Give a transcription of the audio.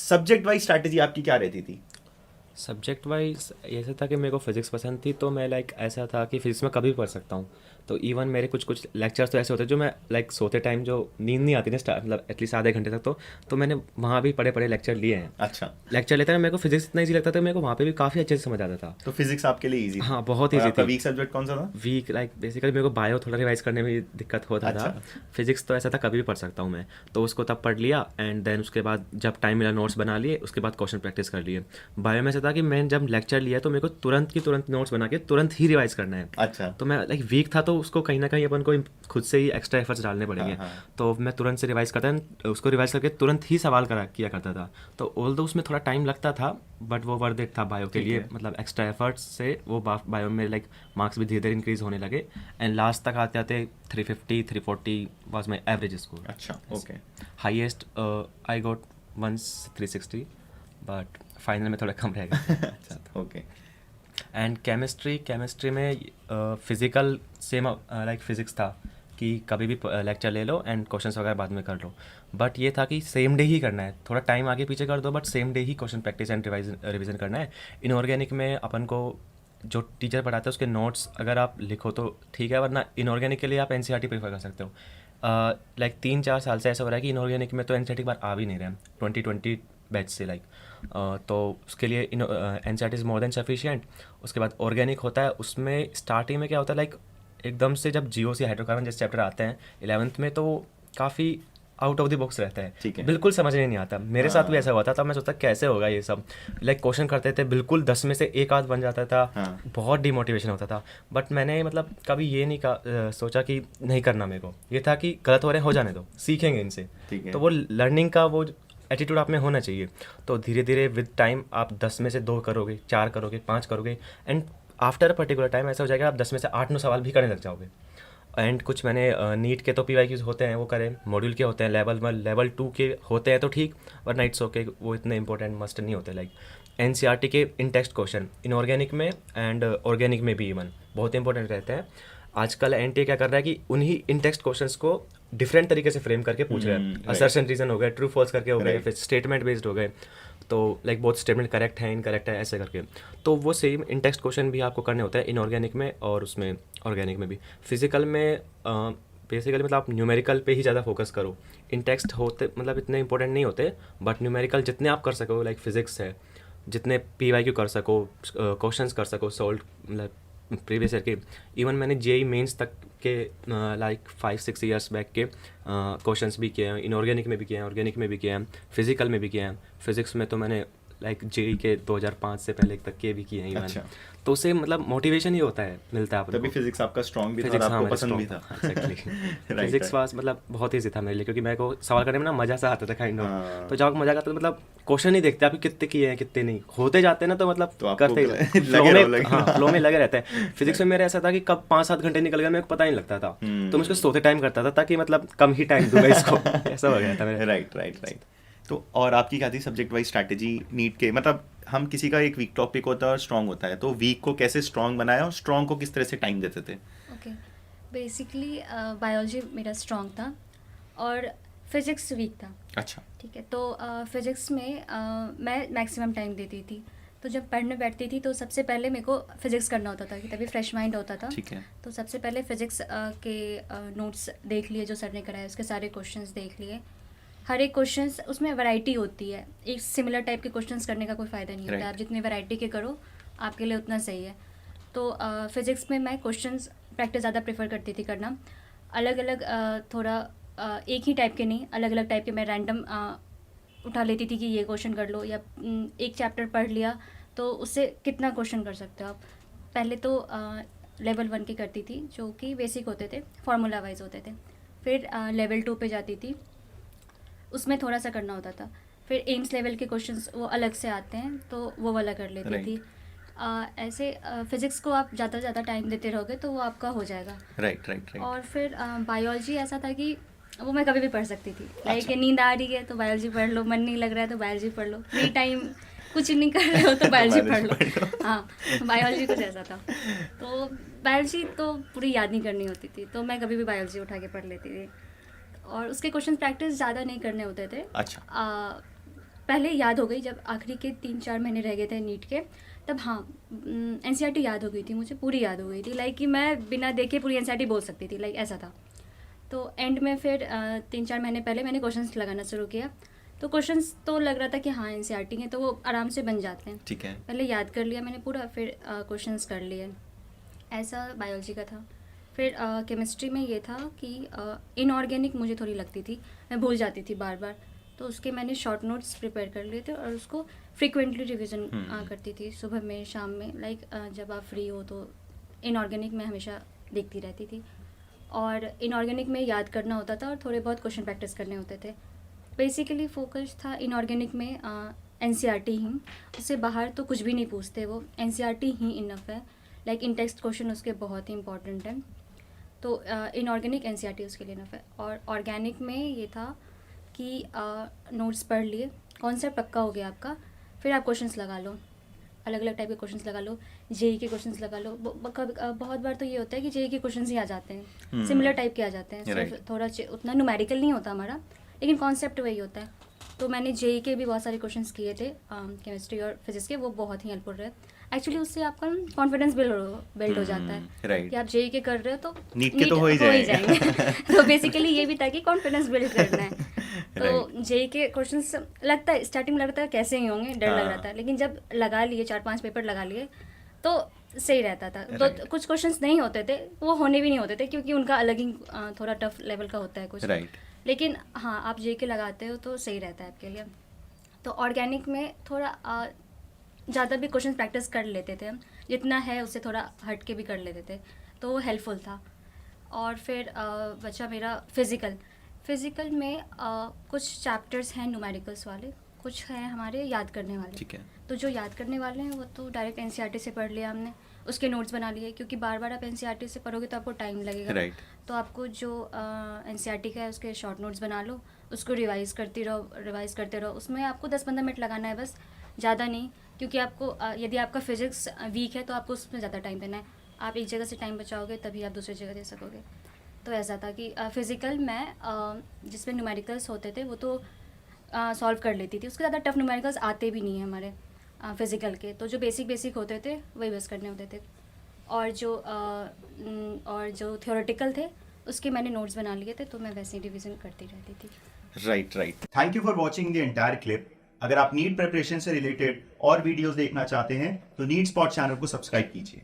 Subject wise strategy आपकी क्या रहती थी? सब्जेक्ट वाइज ऐसा था कि मेरे को फिज़िक्स पसंद थी, तो मैं लाइक ऐसा था कि फिज़िक्स में कभी भी पढ़ सकता हूँ। तो इवन मेरे कुछ कुछ लेक्चर्स तो ऐसे होते हैं जो मैं लाइक सोते टाइम जो नींद नहीं आती ना मतलब एटलीस्ट आधे घंटे तक, तो मैंने वहाँ भी पढ़े पढ़े लेक्चर लिए हैं। अच्छा, लेक्चर लेता है मेरे को फिज़िक्स इतना ईजी लगता था, मेरे को वहाँ पे भी काफ़ी अच्छे से समझ आता था। तो फिजिक्स आपके लिए इजी थी। हाँ, बहुत और ईजी आपका थी। वीक सब्जेक्ट कौन सा था? वीक लाइक बेसिकली मेरे को बायो थोड़ा रिवाइज करने में दिक्कत होता था। अच्छा। फिजिक्स तो ऐसा था कभी भी पढ़ सकता हूँ मैं, तो उसको तब पढ़ लिया एंड देन उसके बाद जब टाइम मिला नोट्स बना लिए, उसके बाद क्वेश्चन प्रैक्टिस कर लिए। बायो में ऐसा था कि मैं जब लेक्चर लिया तो मेरे को तुरंत की तुरंत नोट्स बना के तुरंत ही रिवाइज करना है। अच्छा। तो मैं लाइक वीक था तो उसको कहीं ना कहीं अपन को खुद से ही एक्स्ट्रा एफर्ट्स डालने हाँ पड़ेंगे। हाँ। तो मैं तुरंत से रिवाइज करता था, उसको रिवाइज करके तुरंत ही सवाल करा किया करता था। तो ऑल दो उसमें थोड़ा टाइम लगता था, बट वो वर्थ इट था बायो के ठीक लिए। है। मतलब एक्स्ट्रा एफर्ट्स से वो बायो में लाइक मार्क्स भी धीरे धीरे इंक्रीज होने लगे एंड लास्ट तक आते आते 350 340 वाज माई एवरेज स्कोर। अच्छा, okay. Highest I got once 360, but final में थोड़ा कम रह गया। अच्छा, ओके। एंड केमिस्ट्री में फिज़िकल सेम लाइक फिज़िक्स था कि कभी भी लेक्चर ले लो एंड क्वेश्चंस वगैरह बाद में कर लो। बट ये था कि सेम डे ही करना है, थोड़ा टाइम आगे पीछे कर दो but same day he question practice and revision करना है। इनऑर्गेनिक में अपन को जो टीचर पढ़ाते हैं उसके नोट्स अगर आप लिखो तो ठीक है, वरना इनऑर्गेनिक के लिए आप एनसीईआरटी प्रेफर कर सकते हो। लाइक 3-4 साल से ऐसा हो रहा है कि इनऑर्गेनिक में तो एनसीईआरटी बार आ भी नहीं रहे हैं 2020 बैच से लाइक। तो उसके लिए NCERT is more than sufficient. उसके बाद ऑर्गेनिक होता है, उसमें स्टार्टिंग में क्या होता है लाइक एकदम से जब जीओसी हाइड्रोकार्बन जैसे चैप्टर आते हैं 11th में, तो काफ़ी आउट ऑफ द बॉक्स रहता है, ठीक है। बिल्कुल समझ में नहीं आता। मेरे साथ भी हाँ। ऐसा हुआ था, तब मैं सोचता कैसे होगा ये सब। लाइक क्वेश्चन करते थे बिल्कुल 10 में से एक आध बन जाता था। हाँ। बहुत डिमोटिवेशन होता था। बट मैंने मतलब कभी ये नहीं सोचा कि नहीं करना मेरे को। ये था कि गलत हो रहे हो जाने दो, सीखेंगे इनसे। ठीक है। तो वो लर्निंग का वो एटीट्यूड आप में होना चाहिए। तो धीरे धीरे विद टाइम आप 10 में से 2 करोगे, 4 करोगे, 5 करोगे and after a particular time ऐसा हो जाएगा आप 10 में से 8-9 सवाल भी करने लग जाओगे। एंड कुछ मैंने नीट के तो पीवाईक्यूज होते हैं वो करें, मॉड्यूल के होते हैं, लेवल 2 के होते हैं तो ठीक, वरना इट्स ओके, वो इतने इंपॉर्टेंट मस्ट नहीं होते। लाइक एनसीईआरटी के इन टेक्स्ट क्वेश्चन इनऑर्गेनिक में एंड ऑर्गेनिक में भी इवन बहुत इंपॉर्टेंट रहते हैं। आजकल एनटीए क्या कर रहा है कि उन्हीं इन टेक्स्ट क्वेश्चंस को डिफरेंट तरीके से फ्रेम करके पूछ रहा है। राइट। असर्शन रीजन हो गए, ट्रू फॉल्स करके हो गए, राइट। फिर स्टेटमेंट बेस्ड हो गए। तो लाइक बहुत स्टेटमेंट करेक्ट है इनकरेक्ट है ऐसे करके। तो वो सेम इन टेक्स्ट क्वेश्चन भी आपको करने होते हैं इनऑर्गेनिक में और उसमें ऑर्गेनिक में भी। फिजिकल में बेसिकली मतलब आप न्यूमेरिकल पे ही ज़्यादा फोकस करो। इन टेक्स्ट होते मतलब इतने इंपॉर्टेंट नहीं होते, बट न्यूमेरिकल जितने आप कर सको, लाइक फिजिक्स है, जितने पीवाईक्यू कर सको, क्वेश्चंस कर सको सॉल्व, मतलब प्रीवियस ईयर के। इवन मैंने जेई मेंस तक के लाइक 5-6 ईयर्स बैक के क्वेश्चंस भी किए हैं, इनऑर्गेनिक में भी किए हैं, ऑर्गेनिक में भी किए हैं, फिजिकल में भी किए हैं। फिजिक्स में तो मैंने लाइक जेई के 2005 से पहले तक के भी किए हैं इवन। अच्छा। तो उससे मतलब मोटिवेशन ही होता है, मिलता है अपन तभी को। फिजिक्स आपका स्ट्रांग भी था और फिजिक्स हाँ आपको मेरा पसंद भी स्ट्रॉन्ग था। था exactly. Right, physics right. Was मतलब बहुत ईजी था मेरे लिए, क्योंकि मेरे को सवाल करने में ना मज़ा सा आता था काइंड ऑफ। हाँ। तो जब मज़ा आता तो मतलब क्वेश्चन नहीं देखते आप कि कितने किए हैं कितने नहीं, होते जाते हैं ना, तो मतलब तो आपको करते ही फ्लो लगे रहो, में, लगे हाँ रहो। फ्लो में लगे रहते हैं। फिजिक्स में मेरा ऐसा था कि कब 5-7 घंटे निकल गए मेरे को पता ही नहीं लगता था। तो मैं उसको सोते टाइम करता था ताकि मतलब कम ही टाइम दूंगा इसको। ऐसा हो गया था मेरे। Right, right, right. तो और आपकी क्या थी सब्जेक्ट वाइज स्ट्रैटेजी नीट के? मतलब हम किसी का एक वीक टॉपिक होता है और स्ट्रांग होता है, तो वीक को कैसे स्ट्रांग बनाया और स्ट्रांग को किस तरह से टाइम देते थे? ओके, बेसिकली बायोलॉजी मेरा स्ट्रॉन्ग था और फिज़िक्स वीक था। अच्छा। ठीक है, तो फिज़िक्स में मैं मैक्सिमम टाइम देती थी। तो जब पढ़ने बैठती थी तो सबसे पहले मेरे को फिज़िक्स करना होता था कि तभी फ्रेश माइंड होता था। ठीक है। तो सबसे पहले फिज़िक्स के नोट्स देख लिए जो सर ने कराए, उसके सारे क्वेश्चंस देख लिए। हर एक क्वेश्चंस उसमें वैरायटी होती है, एक सिमिलर टाइप के क्वेश्चंस करने का कोई फ़ायदा नहीं होता। Right. आप जितनी वैरायटी के करो आपके लिए उतना सही है। तो फिज़िक्स में मैं क्वेश्चंस प्रैक्टिस ज़्यादा प्रेफर करती थी करना। अलग अलग थोड़ा एक ही टाइप के नहीं, अलग अलग टाइप के मैं रैंडम उठा लेती थी कि ये क्वेश्चन कर लो, या एक चैप्टर पढ़ लिया तो उससे कितना क्वेश्चन कर सकते हो आप। पहले तो लेवल 1 के करती थी जो कि बेसिक होते थे, फार्मूला वाइज होते थे। फिर लेवल 2 पे जाती थी, उसमें थोड़ा सा करना होता था। फिर एम्स लेवल के क्वेश्चंस वो अलग से आते हैं तो वो वाला कर लेती Right. थी। ऐसे फिज़िक्स को आप ज़्यादा से ज़्यादा टाइम देते रहोगे तो वो आपका हो जाएगा। Right, right, right. और फिर बायोलॉजी ऐसा था कि वो मैं कभी भी पढ़ सकती थी। लाइक अच्छा। नींद आ रही है तो बायोलॉजी पढ़ लो, मन नहीं लग रहा है तो बायोलॉजी पढ़ लो, फ्री टाइम कुछ नहीं कर रहे हो तो बायोलॉजी पढ़ लो। हाँ, बायोलॉजी कुछ ऐसा था। तो बायोलॉजी तो पूरी याद नहीं करनी होती थी, तो मैं कभी भी बायोलॉजी उठा के पढ़ लेती थी। और उसके क्वेश्चन प्रैक्टिस ज़्यादा नहीं करने होते थे। अच्छा। पहले याद हो गई, जब आखिरी के 3-4 महीने रह गए थे नीट के, तब हाँ एनसीईआरटी याद हो गई थी मुझे, पूरी याद हो गई थी, लाइक कि मैं बिना देखे पूरी एनसीईआरटी बोल सकती थी, लाइक ऐसा था। तो एंड में फिर 3-4 महीने पहले मैंने क्वेश्चंस लगाना शुरू किया, तो क्वेश्चंस तो लग रहा था कि हाँ एनसीईआरटी हैं तो वो आराम से बन जाते हैं। ठीक है। पहले याद कर लिया मैंने पूरा, फिर क्वेश्चंस कर लिए, ऐसा बायोलॉजी का था। फिर केमिस्ट्री में ये था कि इनऑर्गेनिक मुझे थोड़ी लगती थी, मैं भूल जाती थी बार बार, तो उसके मैंने शॉर्ट नोट्स प्रिपेयर कर लिए थे और उसको फ्रीक्वेंटली रिवीजन करती थी, सुबह में शाम में, लाइक जब आप फ्री हो तो इनऑर्गेनिक में हमेशा देखती रहती थी। और इनऑर्गेनिक में याद करना होता था और थोड़े बहुत क्वेश्चन प्रैक्टिस करने होते थे। बेसिकली फोकस था इनऑर्गेनिक में एनसीईआरटी ही, उससे बाहर तो कुछ भी नहीं पूछते, वो एनसीईआरटी ही इनफ है, लाइक इन टेक्स्ट क्वेश्चन उसके बहुत ही इंपॉर्टेंट हैं, तो इनऑर्गेनिक एनसीईआरटी उसके लिए इनफ है। और ऑर्गेनिक में ये था कि नोट्स पढ़ लिए, कॉन्सेप्ट पक्का हो गया आपका, फिर आप क्वेश्चंस लगा लो, अलग अलग टाइप के क्वेश्चंस लगा लो, जेई के क्वेश्चंस लगा लो। बहुत बार तो ये होता है कि जेई के क्वेश्चंस ही आ जाते हैं, सिमिलर टाइप के आ जाते हैं, सिर्फ थोड़ा उतना न्यूमेरिकल नहीं होता हमारा, लेकिन कॉन्सेप्ट वही होता है। तो मैंने जेई के भी बहुत सारे क्वेश्चंस किए थे केमिस्ट्री और फिजिक्स के, वो बहुत ही हेल्पफुल रहे। एक्चुअली उससे आपका कॉन्फिडेंस बिल्ड हो जाता है राइट कि आप जेई के कर रहे हो तो नीट के तो हो ही जाएंगे। तो बेसिकली ये भी था कि कॉन्फिडेंस बिल्ड करना है। तो जेई के क्वेश्चंस लगता है स्टार्टिंग में लगता है कैसे ही होंगे, डर लग रहा था, लेकिन जब लगा लिए 4-5 पेपर लगा लिए तो सही रहता था। तो कुछ क्वेश्चंस नहीं होते थे, वो होने भी नहीं होते थे क्योंकि उनका अलग ही थोड़ा टफ लेवल का होता है कुछ, लेकिन हाँ आप जेई के लगाते हो तो सही रहता है आपके लिए। तो ऑर्गेनिक में थोड़ा ज़्यादा भी क्वेश्चन प्रैक्टिस कर लेते थे हम, जितना है उससे थोड़ा हट के भी कर लेते थे, तो वो हेल्पफुल था। और फिर बचा मेरा फिज़िकल में कुछ चैप्टर्स हैं न्यूमेरिकल्स वाले, कुछ हैं हमारे याद करने वाले। ठीक है। तो जो याद करने वाले हैं वो तो डायरेक्ट एनसीईआरटी से पढ़ लिया हमने, उसके नोट्स बना लिए, क्योंकि बार बार आप एनसीईआरटी से पढ़ोगे तो आपको टाइम लगेगा। राइट। तो आपको जो एनसीईआरटी का है उसके शॉर्ट नोट्स बना लो, उसको रिवाइज़ करते रहो। उसमें आपको 10-15 मिनट लगाना है बस, ज़्यादा नहीं, क्योंकि आपको यदि आपका फिजिक्स वीक है तो आपको उसमें ज़्यादा टाइम देना है। आप एक जगह से टाइम बचाओगे तभी आप दूसरी जगह दे सकोगे। तो ऐसा था कि फिज़िकल मैं जिसमें न्यूमेरिकल्स होते थे वो तो सॉल्व कर लेती थी, उसके ज़्यादा टफ न्यूमेरिकल्स आते भी नहीं हैं हमारे फिज़िकल के, तो जो बेसिक होते थे वही बस करने होते थे। और जो थ्योरेटिकल थे उसके मैंने नोट्स बना लिए थे, तो मैं वैसे ही रिवीजन करती रहती थी। Right. Thank you for watching the entire clip. अगर आप नीट प्रिपरेशन से रिलेटेड और वीडियोस देखना चाहते हैं तो नीट स्पॉट चैनल को सब्सक्राइब कीजिए।